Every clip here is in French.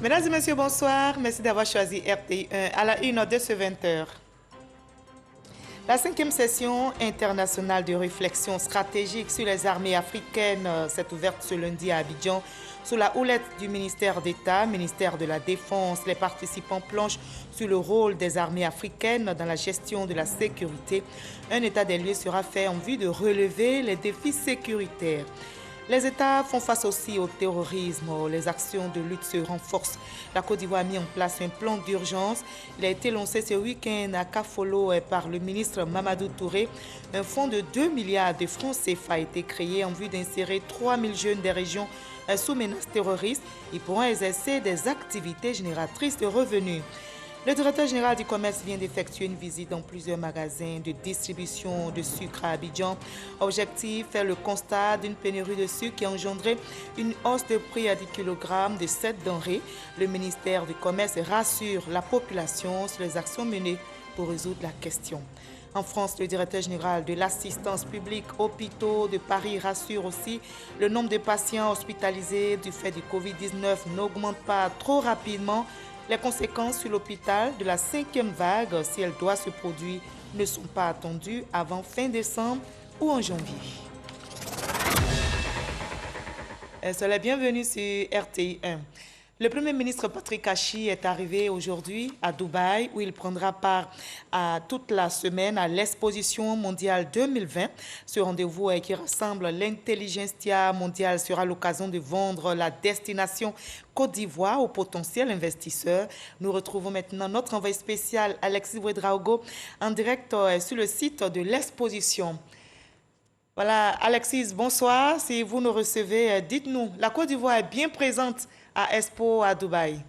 Mesdames et messieurs, bonsoir. Merci d'avoir choisi RTI1 à la une de ce 20h. La 5e session internationale de réflexion stratégique sur les armées africaines s'est ouverte ce lundi à Abidjan. Sous la houlette du ministère d'État, ministère de la Défense, les participants planchent sur le rôle des armées africaines dans la gestion de la sécurité. Un état des lieux sera fait en vue de relever les défis sécuritaires. Les États font face aussi au terrorisme. Les actions de lutte se renforcent. La Côte d'Ivoire a mis en place un plan d'urgence. Il a été lancé ce week-end à Kafolo par le ministre Mamadou Touré. Un fonds de 2 milliards de francs CFA a été créé en vue d'insérer 3 000 jeunes des régions sous menace terroriste. Ils pourront exercer des activités génératrices de revenus. Le directeur général du commerce vient d'effectuer une visite dans plusieurs magasins de distribution de sucre à Abidjan. Objectif, faire le constat d'une pénurie de sucre qui a engendré une hausse de prix à 10 kg de cette denrée. Le ministère du commerce rassure la population sur les actions menées pour résoudre la question. En France, le directeur général de l'assistance publique hôpitaux de Paris rassure aussi le nombre de patients hospitalisés du fait du Covid-19 n'augmente pas trop rapidement. Les conséquences sur l'hôpital de la 5e vague, si elle doit se produire, ne sont pas attendues avant fin décembre ou en janvier. Soyez la bienvenue sur RTI1. Le Premier ministre Patrick Achi est arrivé aujourd'hui à Dubaï où il prendra part à toute la semaine à l'exposition mondiale 2020. Ce rendez-vous qui rassemble l'intelligentsia mondiale sera l'occasion de vendre la destination Côte d'Ivoire aux potentiels investisseurs. Nous retrouvons maintenant notre envoyé spécial Alexis Ouedraogo en direct sur le site de l'exposition. Voilà, Alexis, bonsoir. Si vous nous recevez, dites-nous, la Côte d'Ivoire est bien présente à Expo à Dubaï.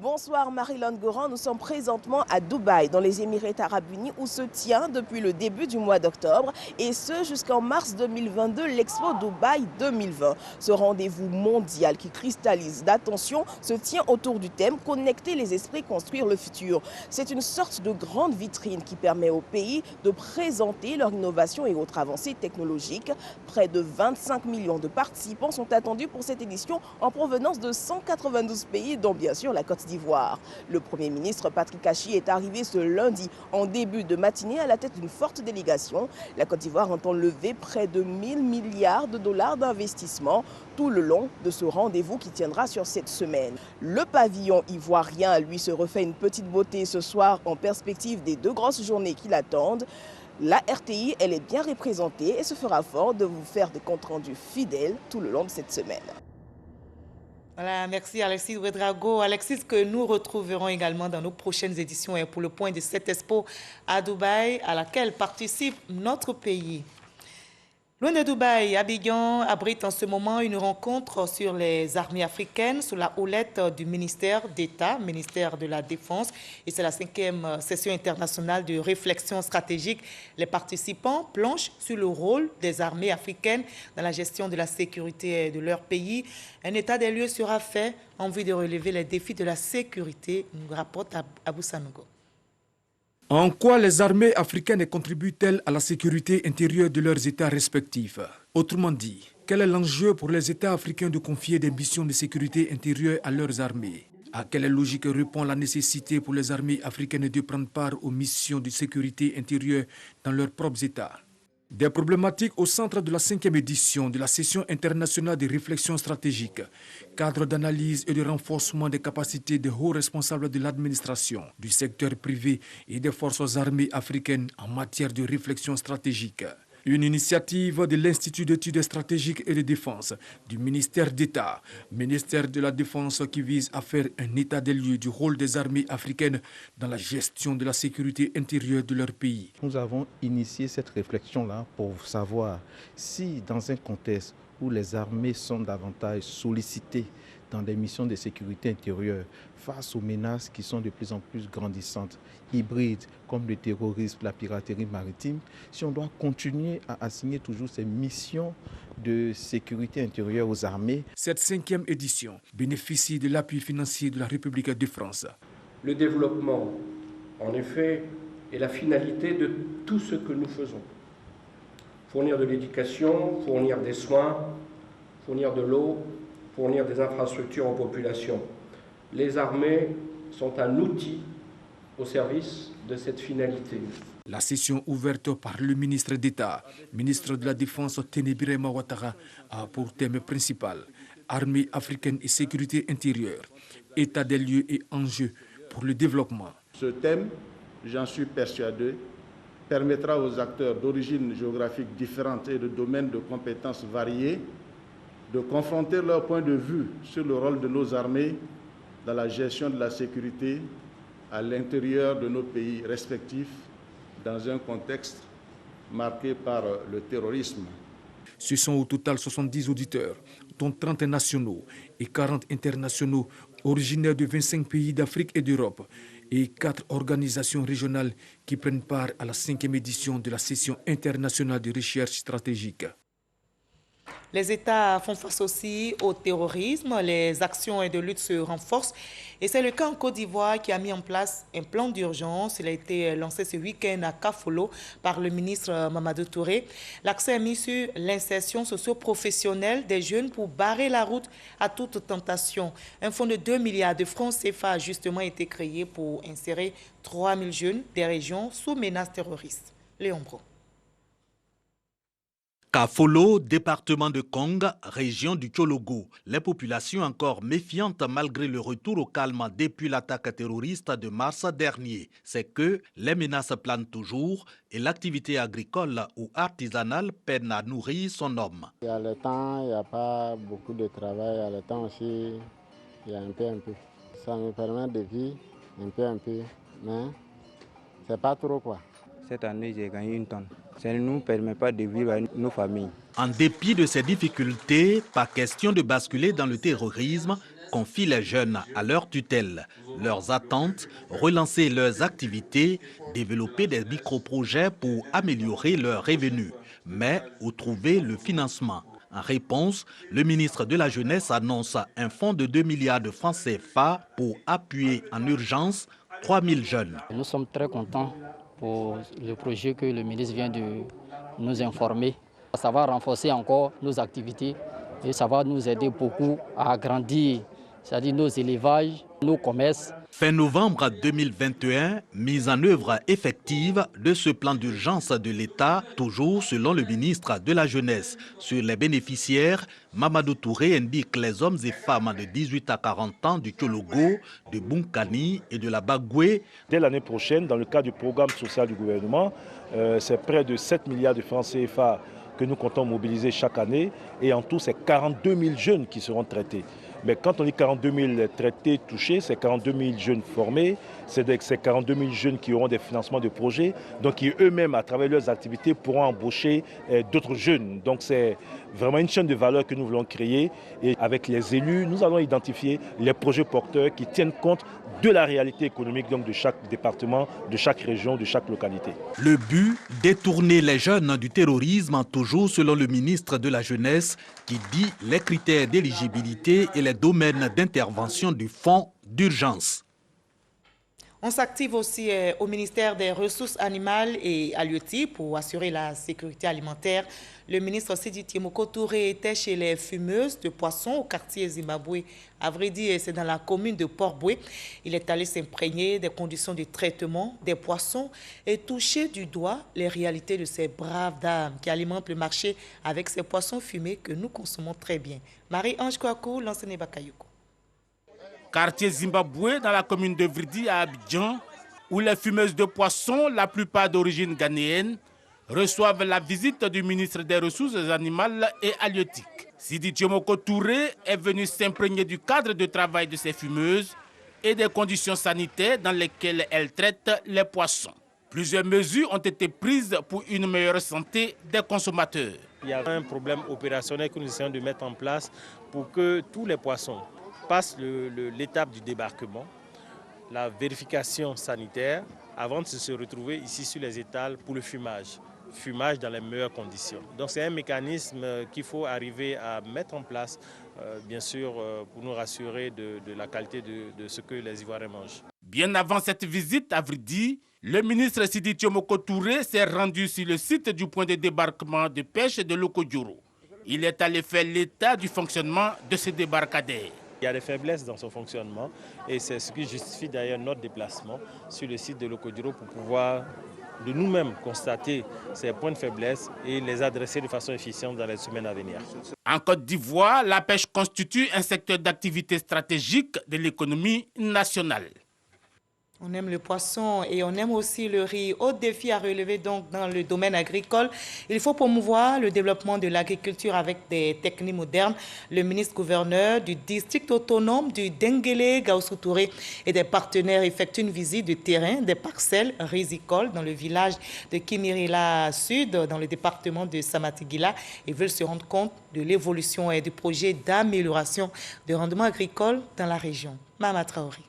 Bonsoir Marie-Laure Goran, nous sommes présentement à Dubaï, dans les Émirats Arabes Unis, où se tient depuis le début du mois d'octobre, et ce jusqu'en mars 2022, l'Expo Dubaï 2020. Ce rendez-vous mondial qui cristallise l'attention se tient autour du thème « Connecter les esprits, construire le futur ». C'est une sorte de grande vitrine qui permet aux pays de présenter leur innovation et autres avancées technologiques. Près de 25 millions de participants sont attendus pour cette édition en provenance de 192 pays, dont bien sûr la Côte d'Ivoire. Le Premier ministre Patrick Achi est arrivé ce lundi en début de matinée à la tête d'une forte délégation. La Côte d'Ivoire entend lever près de 1 000 milliards de dollars d'investissement tout le long de ce rendez-vous qui tiendra sur cette semaine. Le pavillon ivoirien, lui, se refait une petite beauté ce soir en perspective des 2 grosses journées qui l'attendent. La RTI, elle est bien représentée et se fera fort de vous faire des comptes rendus fidèles tout le long de cette semaine. Voilà, merci Alexis Ouedraogo. Alexis, que nous retrouverons également dans nos prochaines éditions pour le point de cette expo à Dubaï, à laquelle participe notre pays. Loin de Dubaï, Abidjan abrite en ce moment une rencontre sur les armées africaines sous la houlette du ministère d'État, ministère de la Défense. Et c'est la 5e session internationale de réflexion stratégique. Les participants planchent sur le rôle des armées africaines dans la gestion de la sécurité de leur pays. Un état des lieux sera fait en vue de relever les défis de la sécurité, nous rapporte Abou Sanogo. En quoi les armées africaines contribuent-elles à la sécurité intérieure de leurs États respectifs? Autrement dit, quel est l'enjeu pour les États africains de confier des missions de sécurité intérieure à leurs armées? À quelle logique répond la nécessité pour les armées africaines de prendre part aux missions de sécurité intérieure dans leurs propres États? Des problématiques au centre de la 5e édition de la session internationale de réflexion stratégique, cadre d'analyse et de renforcement des capacités des hauts responsables de l'administration, du secteur privé et des forces armées africaines en matière de réflexion stratégique. Une initiative de l'Institut d'études stratégiques et de défense, du ministère d'État, ministère de la Défense qui vise à faire un état des lieux du rôle des armées africaines dans la gestion de la sécurité intérieure de leur pays. Nous avons initié cette réflexion-là pour savoir si dans un contexte où les armées sont davantage sollicitées dans des missions de sécurité intérieure face aux menaces qui sont de plus en plus grandissantes, hybrides, comme le terrorisme, la piraterie maritime, si on doit continuer à assigner toujours ces missions de sécurité intérieure aux armées. Cette 5e édition bénéficie de l'appui financier de la République de France. Le développement, en effet, est la finalité de tout ce que nous faisons. Fournir de l'éducation, fournir des soins, fournir de l'eau, fournir des infrastructures aux populations. Les armées sont un outil au service de cette finalité. La session ouverte par le ministre d'État, ministre de la Défense Ténébiré Ouattara, a pour thème principal Armée africaine et sécurité intérieure, état des lieux et enjeux pour le développement. Ce thème, j'en suis persuadé, permettra aux acteurs d'origines géographiques différentes et de domaines de compétences variés de confronter leur point de vue sur le rôle de nos armées dans la gestion de la sécurité à l'intérieur de nos pays respectifs dans un contexte marqué par le terrorisme. Ce sont au total 70 auditeurs, dont 30 nationaux et 40 internationaux originaires de 25 pays d'Afrique et d'Europe et 4 organisations régionales qui prennent part à la 5e édition de la session internationale de recherche stratégique. Les États font face aussi au terrorisme, les actions de lutte se renforcent et c'est le cas en Côte d'Ivoire qui a mis en place un plan d'urgence. Il a été lancé ce week-end à Kafolo par le ministre Mamadou Touré. L'accent est mis sur l'insertion socio-professionnelle des jeunes pour barrer la route à toute tentation. Un fonds de 2 milliards de francs CFA a justement été créé pour insérer 3 000 jeunes des régions sous menace terroriste. Léon Bro. Kafolo, département de Kong, région du Tchologo. Les populations encore méfiantes malgré le retour au calme depuis l'attaque terroriste de mars dernier. C'est que les menaces planent toujours et l'activité agricole ou artisanale peine à nourrir son homme. Il y a le temps, il n'y a pas beaucoup de travail. Il y a le temps aussi, il y a un peu. Ça me permet de vivre un peu, mais c'est pas trop quoi. Cette année, j'ai gagné 1 tonne. Ça ne nous permet pas de vivre avec nos familles. En dépit de ces difficultés, pas question de basculer dans le terrorisme, confient les jeunes à leur tutelle. Leurs attentes, relancer leurs activités, développer des micro-projets pour améliorer leurs revenus. Mais où trouver le financement? En réponse, le ministre de la Jeunesse annonce un fonds de 2 milliards de francs CFA pour appuyer en urgence 3 000 jeunes. Nous sommes très contents pour le projet que le ministre vient de nous informer. Ça va renforcer encore nos activités et ça va nous aider beaucoup à agrandir, c'est-à-dire nos élevages, nos commerces. Fin novembre 2021, mise en œuvre effective de ce plan d'urgence de l'État, toujours selon le ministre de la Jeunesse. Sur les bénéficiaires, Mamadou Touré indique les hommes et femmes de 18 à 40 ans du Tchologo, de Bunkani et de la Bagoué. Dès l'année prochaine, dans le cadre du programme social du gouvernement, c'est près de 7 milliards de francs CFA que nous comptons mobiliser chaque année. Et en tout, c'est 42 000 jeunes qui seront traités. Mais quand on dit 42 000 traités touchés, c'est 42 000 jeunes formés, c'est 42 000 jeunes qui auront des financements de projets, donc qui eux-mêmes, à travers leurs activités, pourront embaucher d'autres jeunes. Donc c'est vraiment une chaîne de valeur que nous voulons créer. Et avec les élus, nous allons identifier les projets porteurs qui tiennent compte de la réalité économique donc de chaque département, de chaque région, de chaque localité. Le but, détourner les jeunes du terrorisme, toujours selon le ministre de la Jeunesse, qui dit les critères d'éligibilité et les domaines d'intervention du fonds d'urgence. On s'active aussi au ministère des Ressources animales et halieutiques pour assurer la sécurité alimentaire. Le ministre Sidi Tiemoko Touré était chez les fumeuses de poissons au quartier Zimbabwe. À vrai dire, c'est dans la commune de Port-Boué. Il est allé s'imprégner des conditions de traitement des poissons et toucher du doigt les réalités de ces braves dames qui alimentent le marché avec ces poissons fumés que nous consommons très bien. Marie-Ange Kouakou, l'enseigne Bakayoko. Quartier Zimbabwe, dans la commune de Vridi à Abidjan, où les fumeuses de poissons, la plupart d'origine ghanéenne, reçoivent la visite du ministre des Ressources animales et halieutiques. Sidi Tiemoko Touré est venu s'imprégner du cadre de travail de ces fumeuses et des conditions sanitaires dans lesquelles elles traitent les poissons. Plusieurs mesures ont été prises pour une meilleure santé des consommateurs. Il y a un problème opérationnel que nous essayons de mettre en place pour que tous les poissons passent l'étape du débarquement, la vérification sanitaire, avant de se retrouver ici sur les étals pour le fumage. Fumage dans les meilleures conditions. Donc c'est un mécanisme qu'il faut arriver à mettre en place, bien sûr, pour nous rassurer de la qualité de ce que les Ivoiriens mangent. Bien avant cette visite à Vridi, le ministre Sidi Tiemoko Touré s'est rendu sur le site du point de débarquement de pêche de Lokodjoro. Il est allé faire l'état du fonctionnement de ce débarcadère. Il y a des faiblesses dans son fonctionnement et c'est ce qui justifie d'ailleurs notre déplacement sur le site de Lokodiro pour pouvoir de nous-mêmes constater ces points de faiblesse et les adresser de façon efficiente dans les semaines à venir. En Côte d'Ivoire, la pêche constitue un secteur d'activité stratégique de l'économie nationale. On aime le poisson et on aime aussi le riz. Autre défi à relever donc dans le domaine agricole, il faut promouvoir le développement de l'agriculture avec des techniques modernes. Le ministre-gouverneur du district autonome du Denguélé, Gaoussou Touré, et des partenaires effectuent une visite de terrain des parcelles rizicoles dans le village de Kimirila Sud, dans le département de Samatigila. Ils veulent se rendre compte de l'évolution et du projet d'amélioration des rendements agricoles dans la région. Mama Traoré.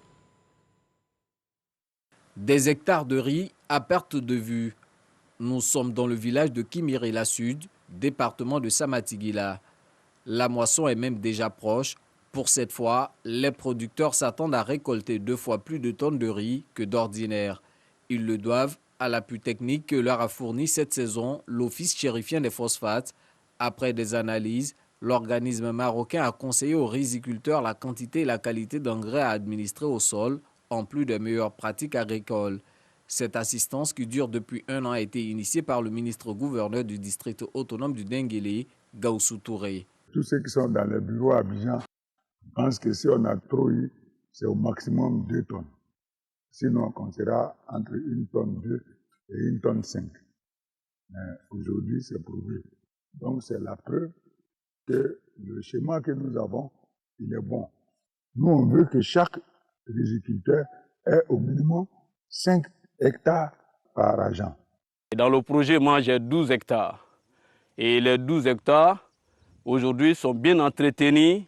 Des hectares de riz à perte de vue. Nous sommes dans le village de Kimirila Sud, département de Samatigila. La moisson est même déjà proche. Pour cette fois, les producteurs s'attendent à récolter 2 fois plus de tonnes de riz que d'ordinaire. Ils le doivent à l'appui technique que leur a fourni cette saison l'Office chérifien des phosphates. Après des analyses, l'organisme marocain a conseillé aux riziculteurs la quantité et la qualité d'engrais à administrer au sol, en plus des meilleures pratiques agricoles. Cette assistance qui dure depuis 1 an a été initiée par le ministre-gouverneur du district autonome du Denguélé, Gaoussou Touré. Tous ceux qui sont dans les bureaux à Abidjan pensent que si on a trop eu, c'est au maximum 2 tonnes. Sinon, on comptera entre 1 tonne 2 et 1 tonne 5. Mais aujourd'hui, c'est prouvé. Donc, c'est la preuve que le schéma que nous avons, il est bon. Nous, on veut que chaque riziculteur ait au minimum 5 hectares par agent. Dans le projet, moi, j'ai 12 hectares. Et les 12 hectares, aujourd'hui, sont bien entretenus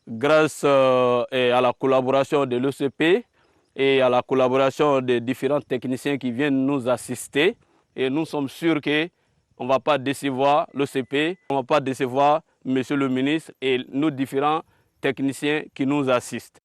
grâce à la collaboration de l'ECP et à la collaboration des différents techniciens qui viennent nous assister. Et nous sommes sûrs qu'on ne va pas décevoir l'ECP, on ne va pas décevoir Monsieur le ministre et nos différents techniciens qui nous assistent.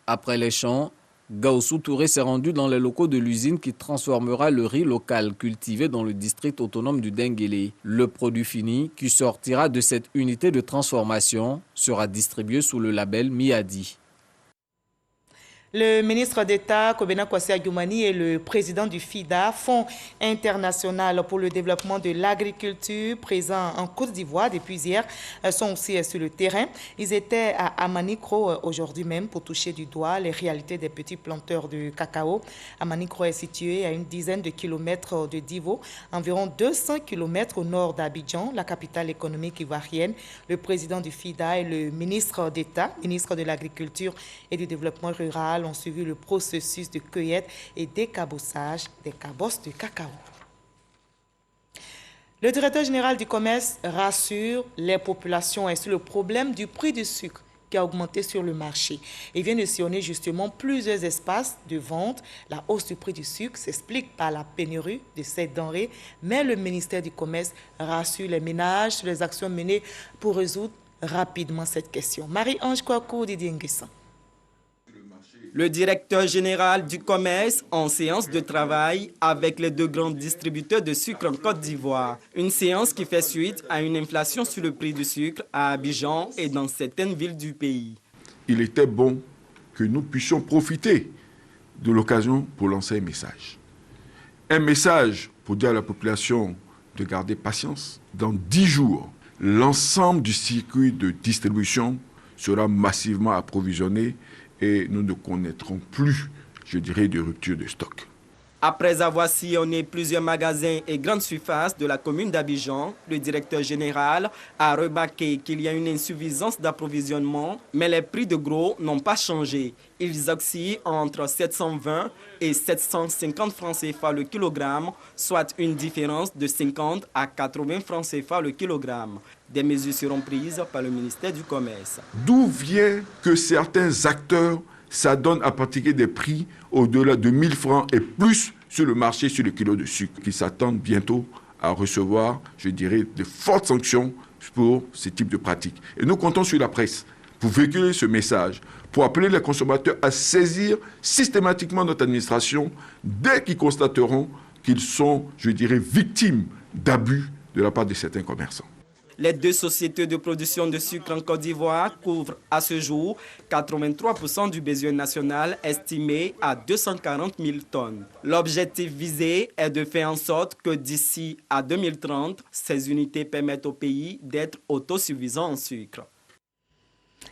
Après les champs, Gaoussou Touré s'est rendu dans les locaux de l'usine qui transformera le riz local cultivé dans le district autonome du Denguélé. Le produit fini qui sortira de cette unité de transformation sera distribué sous le label Miadi. Le ministre d'État, Kobena Kwasi Adjoumani, et le président du FIDA, Fonds international pour le développement de l'agriculture, présents en Côte d'Ivoire depuis hier, sont aussi sur le terrain. Ils étaient à Amanikro aujourd'hui même pour toucher du doigt les réalités des petits planteurs de cacao. Amanikro est situé à une dizaine de kilomètres de Divo, environ 200 kilomètres au nord d'Abidjan, la capitale économique ivoirienne. Le président du FIDA et le ministre d'État, ministre de l'Agriculture et du Développement rural, ont suivi le processus de cueillette et décabossage des cabosses de cacao. Le directeur général du commerce rassure les populations sur le problème du prix du sucre qui a augmenté sur le marché. Il vient de sillonner justement plusieurs espaces de vente. La hausse du prix du sucre s'explique par la pénurie de cette denrée, mais le ministère du Commerce rassure les ménages sur les actions menées pour résoudre rapidement cette question. Marie-Ange Kouakou, Didier Nguessan. Le directeur général du commerce en séance de travail avec les 2 grands distributeurs de sucre en Côte d'Ivoire. Une séance qui fait suite à une inflation sur le prix du sucre à Abidjan et dans certaines villes du pays. Il était bon que nous puissions profiter de l'occasion pour lancer un message. Un message pour dire à la population de garder patience. Dans 10 jours, l'ensemble du circuit de distribution sera massivement approvisionné et nous ne connaîtrons plus, je dirais, de rupture de stock. Après avoir sillonné plusieurs magasins et grandes surfaces de la commune d'Abidjan, le directeur général a remarqué qu'il y a une insuffisance d'approvisionnement, mais les prix de gros n'ont pas changé. Ils oscillent entre 720 et 750 francs CFA le kilogramme, soit une différence de 50 à 80 francs CFA le kilogramme. Des mesures seront prises par le ministère du Commerce. D'où vient que certains acteurs s'adonnent à pratiquer des prix au-delà de 1000 francs et plus sur le marché sur le kilo de sucre, qui s'attendent bientôt à recevoir, je dirais, de fortes sanctions pour ce type de pratiques. Et nous comptons sur la presse pour véhiculer ce message, pour appeler les consommateurs à saisir systématiquement notre administration dès qu'ils constateront qu'ils sont, je dirais, victimes d'abus de la part de certains commerçants. Les deux sociétés de production de sucre en Côte d'Ivoire couvrent à ce jour 83% du besoin national estimé à 240 000 tonnes. L'objectif visé est de faire en sorte que d'ici à 2030, ces unités permettent au pays d'être autosuffisant en sucre.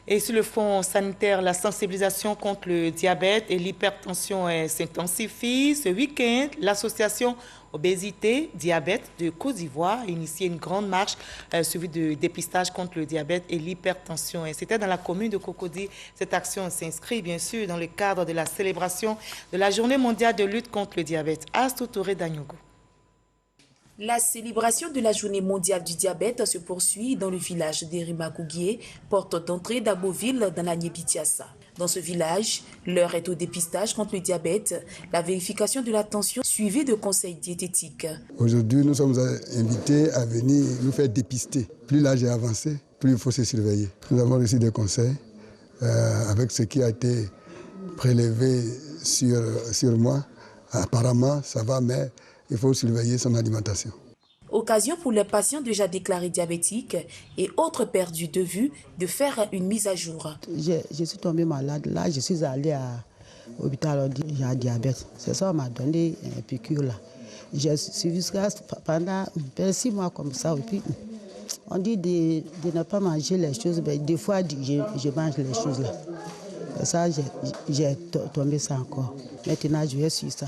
Et sur le front sanitaire, la sensibilisation contre le diabète et l'hypertension s'intensifie. Ce week-end, l'association Obésité, Diabète de Côte d'Ivoire a initié une grande marche suivie de dépistage contre le diabète et l'hypertension. C'était dans la commune de Cocody. Cette action s'inscrit bien sûr dans le cadre de la célébration de la Journée mondiale de lutte contre le diabète. Astou Touré Dagnogo. La célébration de la Journée mondiale du diabète se poursuit dans le village d'Erimakouguié, porte d'entrée d'Aboville dans la Niébitiassa. Dans ce village, l'heure est au dépistage contre le diabète, la vérification de la tension suivie de conseils diététiques. Aujourd'hui, nous sommes invités à venir nous faire dépister. Plus l'âge est avancé, plus il faut se surveiller. Nous avons reçu des conseils avec ce qui a été prélevé sur moi. Apparemment, ça va, mais il faut surveiller son alimentation. Occasion pour les patients déjà déclarés diabétiques et autres perdus de vue de faire une mise à jour. Je suis tombée malade. Là, je suis allée à l'hôpital, on dit j'ai un diabète. C'est ça, on m'a donné un piqûre là. J'ai suivi ça pendant 6 mois comme ça. Et puis, on dit de ne pas manger les choses, mais des fois, je mange les choses là. Et ça, j'ai tombé ça encore. Maintenant, je vais suivre ça.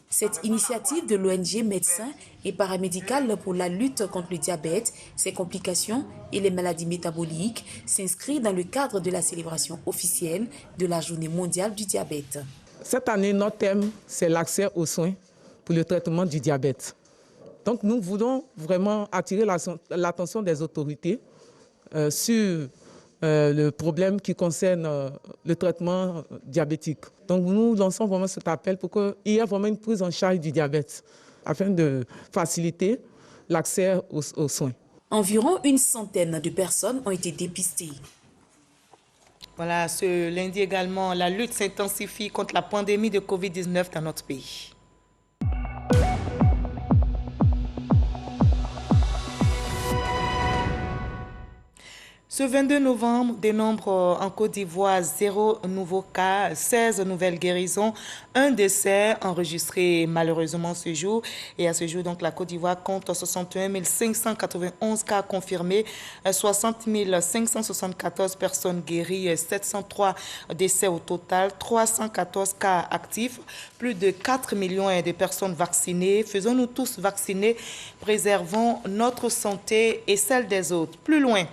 Cette initiative de l'ONG Médecins et Paramédicales pour la lutte contre le diabète, ses complications et les maladies métaboliques s'inscrit dans le cadre de la célébration officielle de la Journée mondiale du diabète. Cette année, notre thème, c'est l'accès aux soins pour le traitement du diabète. Donc nous voulons vraiment attirer l'attention des autorités sur le problème qui concerne le traitement diabétique. Donc nous lançons vraiment cet appel pour qu'il y ait vraiment une prise en charge du diabète afin de faciliter l'accès aux soins. Environ 100 de personnes ont été dépistées. Voilà, ce lundi également, la lutte s'intensifie contre la pandémie de Covid-19 dans notre pays. Ce 22 novembre, dénombre en Côte d'Ivoire 0 nouveaux cas, 16 nouvelles guérisons, un décès enregistré malheureusement ce jour. Et à ce jour, donc, la Côte d'Ivoire compte 61 591 cas confirmés, 60 574 personnes guéries, 703 décès au total, 314 cas actifs, plus de 4 millions de personnes vaccinées. Faisons-nous tous vacciner, préservons notre santé et celle des autres. Plus loin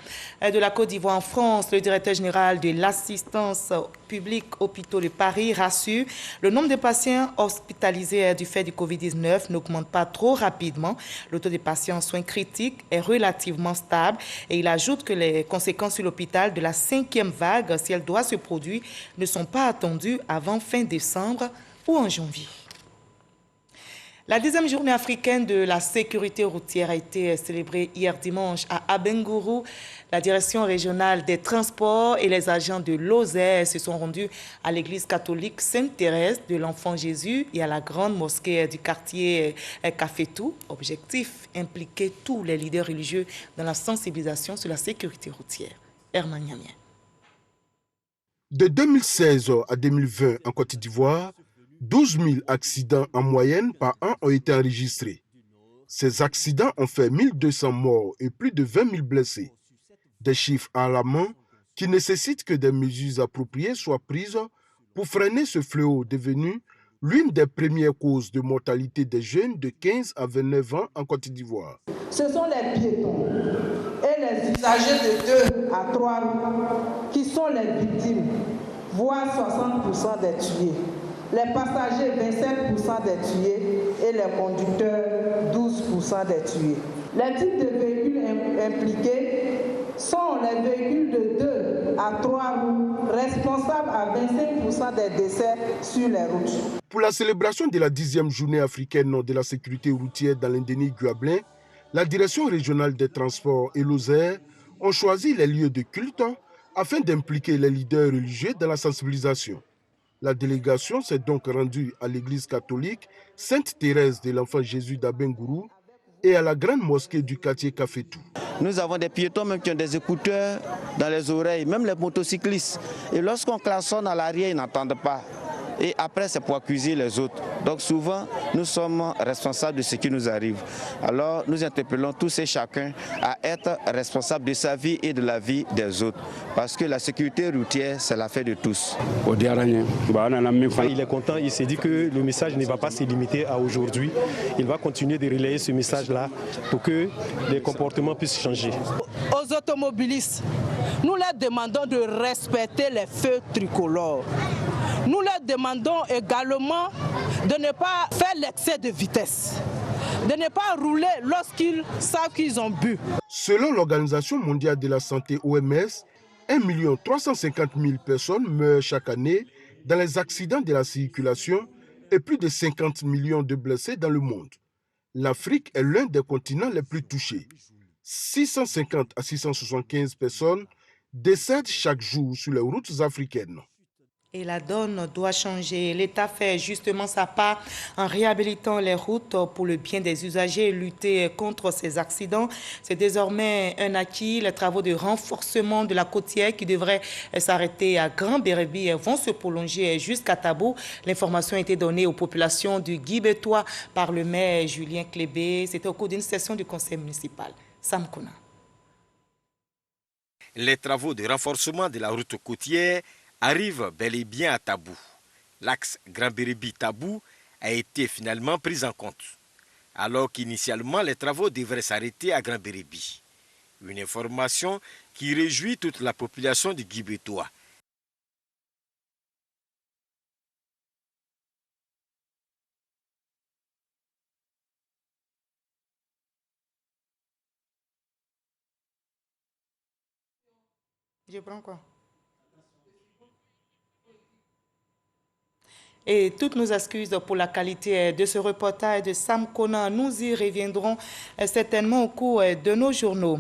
de la Côte d'Ivoire en France, le directeur général de l'assistance publique hôpitaux de Paris rassure, le nombre de patients hospitalisés du fait du Covid-19 n'augmente pas trop rapidement. Le taux de patients en soins critiques est relativement stable et il ajoute que les conséquences sur l'hôpital de la 5e vague, si elle doit se produire, ne sont pas attendues avant fin décembre ou en janvier. La 10e journée africaine de la sécurité routière a été célébrée hier dimanche à Abengourou. La direction régionale des transports et les agents de l'Oser se sont rendus à l'église catholique Sainte-Thérèse de l'Enfant Jésus et à la grande mosquée du quartier Cafetou. Objectif, impliquer tous les leaders religieux dans la sensibilisation sur la sécurité routière. Herman Niamien. De 2016 à 2020 en Côte d'Ivoire, 12 000 accidents en moyenne par an ont été enregistrés. Ces accidents ont fait 1200 morts et plus de 20 000 blessés. Des chiffres alarmants qui nécessitent que des mesures appropriées soient prises pour freiner ce fléau devenu l'une des premières causes de mortalité des jeunes de 15 à 29 ans en Côte d'Ivoire. Ce sont les piétons et les usagers de 2 à 3 roues qui sont les victimes, voire 60% des tués. Les passagers, 27% des tués et les conducteurs, 12% des tués. Les types de véhicules impliqués sont les véhicules de 2 à 3 roues, responsables à 25% des décès sur les routes. Pour la célébration de la 10e journée africaine de la sécurité routière dans l'Indénie Guablin, la direction régionale des transports et l'Oser ont choisi les lieux de culte afin d'impliquer les leaders religieux dans la sensibilisation. La délégation s'est donc rendue à l'église catholique Sainte-Thérèse de l'Enfant Jésus d'Abengourou et à la grande mosquée du quartier Cafétou. Nous avons des piétons même qui ont des écouteurs dans les oreilles, même les motocyclistes. Et lorsqu'on klaxonne à l'arrière, ils n'entendent pas. Et après, c'est pour accuser les autres. Donc souvent, nous sommes responsables de ce qui nous arrive. Alors, nous interpellons tous et chacun à être responsable de sa vie et de la vie des autres. Parce que la sécurité routière, c'est l'affaire de tous. Il est content, il s'est dit que le message ne va pas se limiter à aujourd'hui. Il va continuer de relayer ce message-là pour que les comportements puissent changer. Aux automobilistes, nous leur demandons de respecter les feux tricolores. Nous leur demandons également de ne pas faire l'excès de vitesse, de ne pas rouler lorsqu'ils savent qu'ils ont bu. Selon l'Organisation mondiale de la santé OMS, 1 350 000 personnes meurent chaque année dans les accidents de la circulation et plus de 50 millions de blessés dans le monde. L'Afrique est l'un des continents les plus touchés. 650 à 675 personnes décèdent chaque jour sur les routes africaines. Et la donne doit changer. L'État fait justement sa part en réhabilitant les routes pour le bien des usagers et lutter contre ces accidents. C'est désormais un acquis. Les travaux de renforcement de la côtière qui devraient s'arrêter à Grand-Bérébi vont se prolonger jusqu'à Tabou. L'information a été donnée aux populations du Guibétois par le maire Julien Clébé. C'était au cours d'une session du conseil municipal. Sam Kona. Les travaux de renforcement de la route côtière arrive bel et bien à Tabou. L'axe Grand-Bérébi-Tabou a été finalement pris en compte, alors qu'initialement les travaux devraient s'arrêter à Grand-Bérébi. Une information qui réjouit toute la population du Guibétois. Je prends quoi? Et toutes nos excuses pour la qualité de ce reportage de Sam Kona. Nous y reviendrons certainement au cours de nos journaux.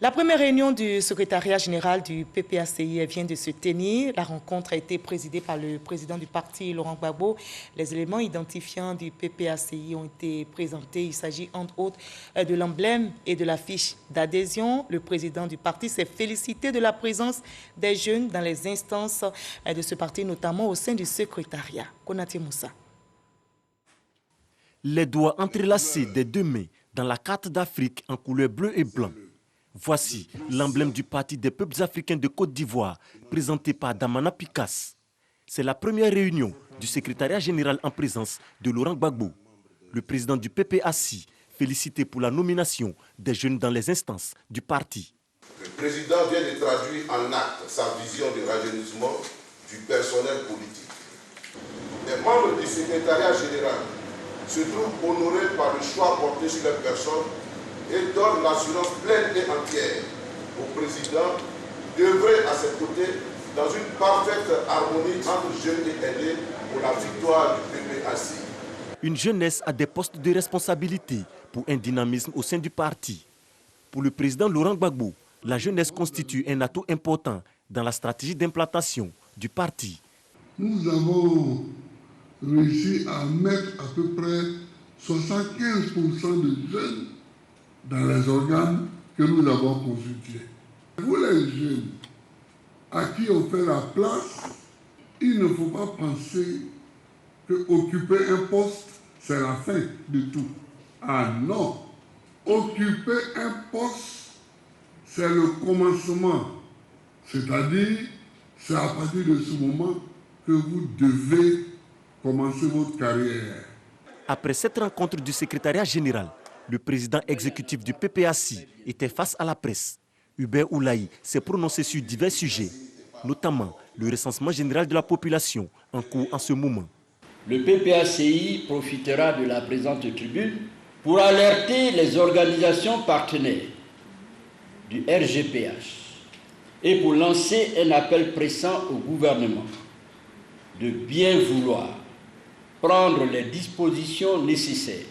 La première réunion du secrétariat général du PPACI vient de se tenir. La rencontre a été présidée par le président du parti, Laurent Gbagbo. Les éléments identifiants du PPACI ont été présentés. Il s'agit entre autres de l'emblème et de la fiche d'adhésion. Le président du parti s'est félicité de la présence des jeunes dans les instances de ce parti, notamment au sein du secrétariat. Konaté Moussa. Les doigts entrelacés des deux mains dans la carte d'Afrique en couleur bleu et blanc. Voici l'emblème du Parti des peuples africains de Côte d'Ivoire, présenté par Damana Picasse. C'est la première réunion du secrétariat général en présence de Laurent Gbagbo. Le président du PPACI, félicité pour la nomination des jeunes dans les instances du parti. Le président vient de traduire en acte sa vision de rajeunissement du personnel politique. Les membres du secrétariat général se trouvent honorés par le choix porté sur les personnes et donne l'assurance pleine et entière au président d'œuvrer à ses côtés dans une parfaite harmonie entre jeunes et aînés pour la victoire du PPACI. Une jeunesse à des postes de responsabilité pour un dynamisme au sein du parti. Pour le président Laurent Gbagbo, la jeunesse constitue un atout important dans la stratégie d'implantation du parti. Nous avons réussi à mettre à peu près 75% de jeunes dans les organes que nous avons constitués. Vous les jeunes à qui on fait la place, il ne faut pas penser que occuper un poste, c'est la fin de tout. Ah non, occuper un poste, c'est le commencement. C'est-à-dire, c'est à partir de ce moment que vous devez commencer votre carrière. Après cette rencontre du secrétariat général, le président exécutif du PPACI était face à la presse. Hubert Oulaï s'est prononcé sur divers sujets, notamment le recensement général de la population en cours en ce moment. Le PPACI profitera de la présente tribune pour alerter les organisations partenaires du RGPH et pour lancer un appel pressant au gouvernement de bien vouloir prendre les dispositions nécessaires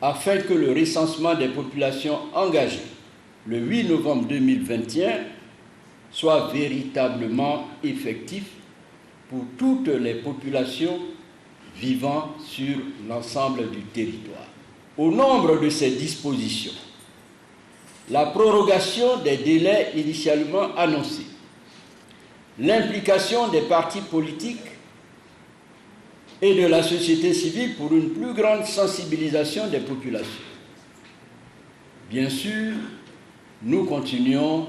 afin que le recensement des populations engagées le 8 novembre 2021 soit véritablement effectif pour toutes les populations vivant sur l'ensemble du territoire. au nombre de ces dispositions la prorogation des délais initialement annoncés, l'implication des partis politiques et de la société civile pour une plus grande sensibilisation des populations. Bien sûr, nous continuons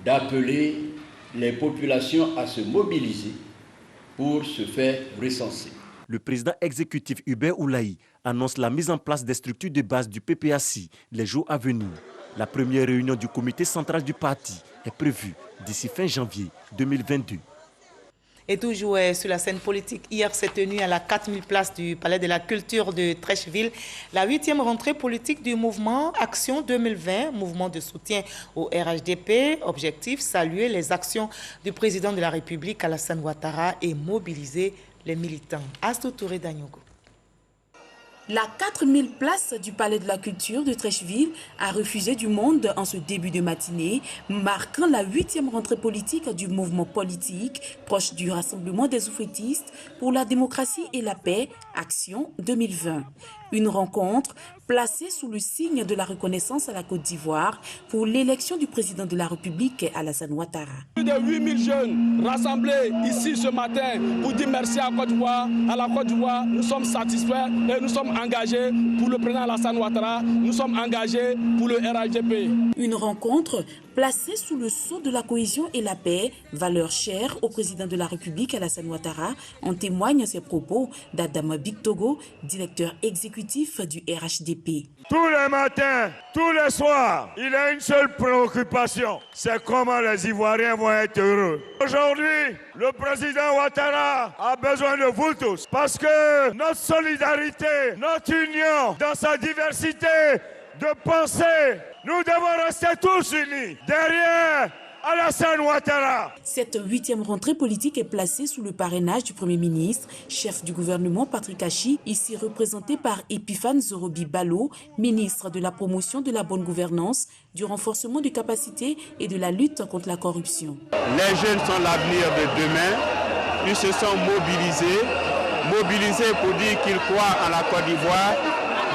d'appeler les populations à se mobiliser pour se faire recenser. Le président exécutif Hubert Oulaï annonce la mise en place des structures de base du PPACI les jours à venir. La première réunion du comité central du parti est prévue d'ici fin janvier 2022. Et toujours sur la scène politique, hier s'est tenue à la 4000 place du Palais de la Culture de Treichville la 8e rentrée politique du mouvement Action 2020, mouvement de soutien au RHDP. Objectif, saluer les actions du président de la République Alassane Ouattara et mobiliser les militants. Astou Touré Danyogo. La 4000 place du Palais de la Culture de Treichville a refusé du monde en ce début de matinée, marquant la 8e rentrée politique du mouvement politique proche du Rassemblement des oufettistes pour la démocratie et la paix, Action 2020. Une rencontre placée sous le signe de la reconnaissance à la Côte d'Ivoire pour l'élection du président de la République, Alassane Ouattara. Plus de 8000 jeunes rassemblés ici ce matin pour dire merci à Côte d'Ivoire. À la Côte d'Ivoire, nous sommes satisfaits et nous sommes engagés pour le président Alassane Ouattara. Nous sommes engagés pour le RHDP. Une rencontre placée sous le sceau de la cohésion et la paix, valeur chère au président de la République, Alassane Ouattara, en témoignent ces propos d'Adama Bictogo, directeur exécutif du RHDP. Tous les matins, tous les soirs, il a une seule préoccupation, c'est comment les Ivoiriens vont être heureux. Aujourd'hui, le président Ouattara a besoin de vous tous, parce que notre solidarité, notre union, dans sa diversité de pensée, nous devons rester tous unis derrière Alassane Ouattara. Cette 8e rentrée politique est placée sous le parrainage du Premier ministre, chef du gouvernement Patrick Achi, ici représenté par Epiphane Zorobi Balo, ministre de la promotion de la bonne gouvernance, du renforcement des capacités et de la lutte contre la corruption. Les jeunes sont l'avenir de demain. Ils se sont mobilisés pour dire qu'ils croient à la Côte d'Ivoire,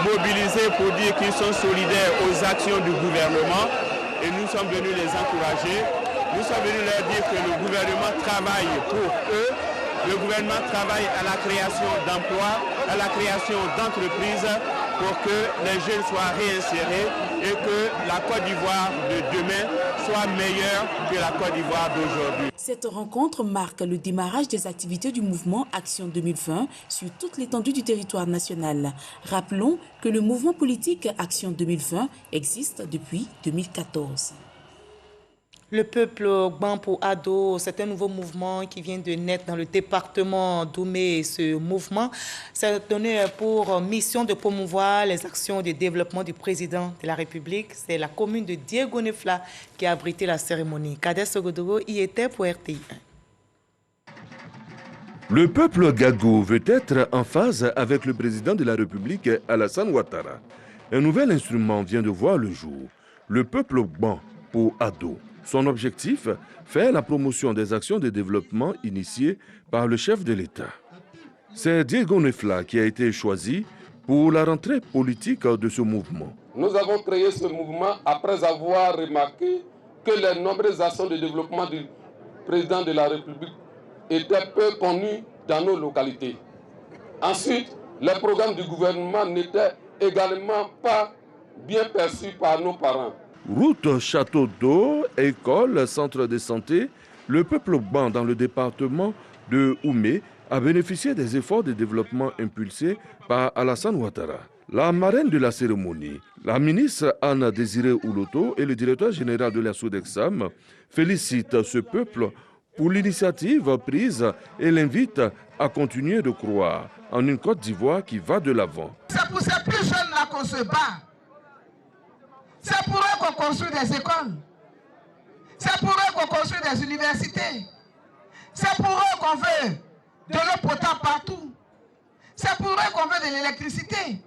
mobilisés pour dire qu'ils sont solidaires aux actions du gouvernement. Et nous sommes venus les encourager. Nous sommes venus leur dire que le gouvernement travaille pour eux. Le gouvernement travaille à la création d'emplois, à la création d'entreprises pour que les jeunes soient réinsérés et que la Côte d'Ivoire de demain soit meilleure que la Côte d'Ivoire d'aujourd'hui. Cette rencontre marque le démarrage des activités du mouvement Action 2020 sur toute l'étendue du territoire national. Rappelons que le mouvement politique Action 2020 existe depuis 2014. Le peuple Gbang pour Ado, c'est un nouveau mouvement qui vient de naître dans le département d'Oumé. Ce mouvement s'est donné pour mission de promouvoir les actions de développement du président de la République. C'est la commune de Diego Nefla qui a abrité la cérémonie. Kader Sogodogo y était pour RTI 1. Le peuple Gago veut être en phase avec le président de la République, Alassane Ouattara. Un nouvel instrument vient de voir le jour. Le peuple Gbang pour Ado. Son objectif, faire la promotion des actions de développement initiées par le chef de l'État. C'est Diego Nefla qui a été choisi pour la rentrée politique de ce mouvement. Nous avons créé ce mouvement après avoir remarqué que les nombreuses actions de développement du président de la République étaient peu connues dans nos localités. Ensuite, les programmes du gouvernement n'étaient également pas bien perçus par nos parents. Route, château d'eau, école, centre de santé, le peuple Gbang dans le département de Oumé a bénéficié des efforts de développement impulsés par Alassane Ouattara. La marraine de la cérémonie, la ministre Anna Désiré Ouloto et le directeur général de la Sodexam félicitent ce peuple pour l'initiative prise et l'invitent à continuer de croire en une Côte d'Ivoire qui va de l'avant. C'est pour ces plus jeunes-là qu'on se bat. C'est pour eux qu'on construit des écoles. C'est pour eux qu'on construit des universités. C'est pour eux qu'on veut de l'eau potable partout. C'est pour eux qu'on veut de l'électricité.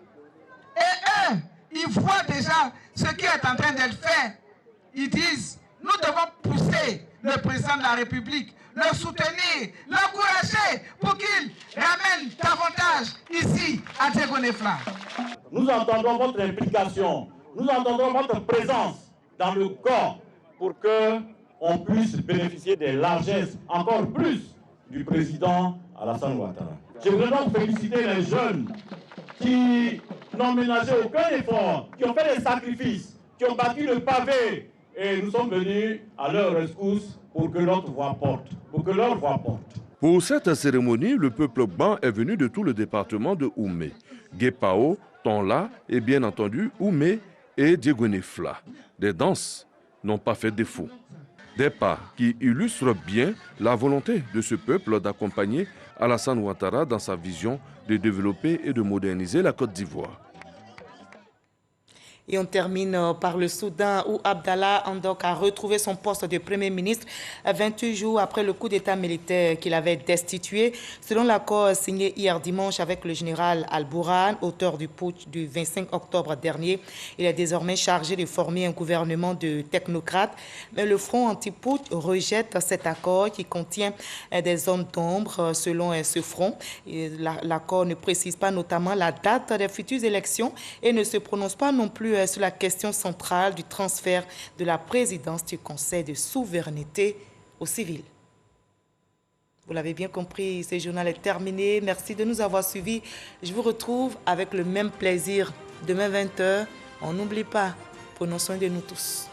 Et eux, ils voient déjà ce qui est en train d'être fait. Ils disent, nous devons pousser, le président de la République, le soutenir, l'encourager pour qu'il ramène davantage ici à Diegonefla. Nous entendons votre implication, nous entendons votre présence dans le corps pour qu'on puisse bénéficier des largesses encore plus du président Alassane Ouattara. Je voudrais donc féliciter les jeunes qui n'ont ménagé aucun effort, qui ont fait des sacrifices, qui ont battu le pavé. Et nous sommes venus à leur rescousse pour que notre voix porte, pour que leur voix porte. Pour cette cérémonie, le peuple ban est venu de tout le département de Oumé, Guépao, Tonla et bien entendu Oumé et Diegonefla. Des danses n'ont pas fait défaut. Des pas qui illustrent bien la volonté de ce peuple d'accompagner Alassane Ouattara dans sa vision de développer et de moderniser la Côte d'Ivoire. Et on termine par le Soudan où Abdallah Hamdok a retrouvé son poste de Premier ministre 28 jours après le coup d'État militaire qu'il avait destitué. Selon l'accord signé hier dimanche avec le général Al-Bourhan, auteur du putsch du 25 octobre dernier, il est désormais chargé de former un gouvernement de technocrates. Mais le Front anti-putsch rejette cet accord qui contient des zones d'ombre selon ce front. L'accord ne précise pas notamment la date des futures élections et ne se prononce pas non plus sur la question centrale du transfert de la présidence du Conseil de souveraineté aux civils. Vous l'avez bien compris, ce journal est terminé. Merci de nous avoir suivis. Je vous retrouve avec le même plaisir demain 20h. On n'oublie pas, prenons soin de nous tous.